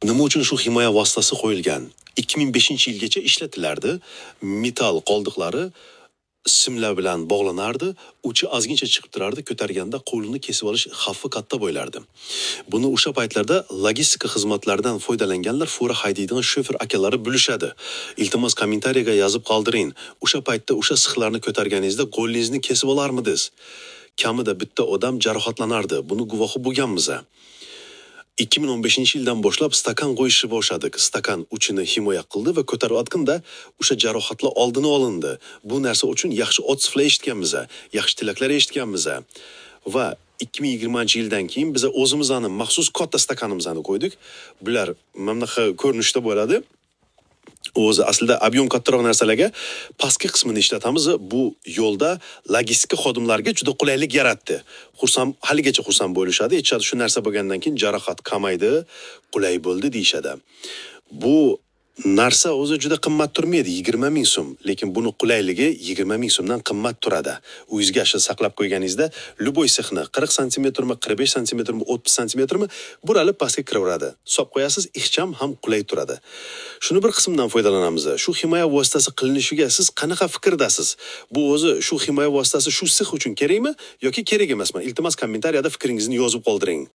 Nima uchun shu himoya vositasi qo'yilgan? 2005-yilgacha ishlatilardi. Metall qoldiqlari simlar bilan bog'lanardi, uchi ozgincha chiqib turardi, ko'targanda qo'lini kesib olish xavfi katta bo'lardi. Buni o'sha paytlarda logistika xizmatlaridan foydalanganlar fura haydaydigan shofer akalari bilishadi. Iltimos kommentariyaga yozib qoldiring. O'sha paytda o'sha sixlarni ko'targaningizda qo'lingizni kesib olarmidingiz? Kamida bitta odam jarohatlanardi. Buni guvohi bo'lganmiz. 2015-yildan boshlab stakan qo'yishni boshladik. Stakan uchini himoya qildi va ko'tarayotganda o'sha jarohatlar oldini olindi. Bu narsa uchun yaxshi otsiflar eshitganmiz, yaxshi tilaklar eshitganmiz. Va 2020-yildan keyin biz o'zimizning maxsus katta stakanimizni qo'ydik. Bular mana shu ko'rinishda bo'ladi. O'zi aslida ob'yom kattaroq narsalarga pastki qismini ishlatamiz. Bu yo'lda logistika xodimlariga juda qulaylik yaratdi. Haligacha xursand bo'lishadi. Aytishadi, shu narsa bo'lgandan keyin jarohat kamaydi, qulay bo'ldi deyshadi. Bu narsa o'zi juda qimmat turmaydi, 20 ming so'm, lekin buni qulayligi 20 ming so'mdan qimmat turadi. Uyingizga saqlab qo'yganingizda luboy sexni 40 sm mi, 45 sm mi, 30 sm mi buralib pastga kiraveradi. Hisob qo'yasiz, ixcham ham qulay turadi. Shuni bir qismdan foydalanamiz. Shu himoya vositasi qilinishiga siz qanaqa fikrdasiz? Bu o'zi shu himoya vositasi shu six uchun kerakmi yoki kerak emasmi? Iltimos kommentariyada fikringizni yozib qoldiring.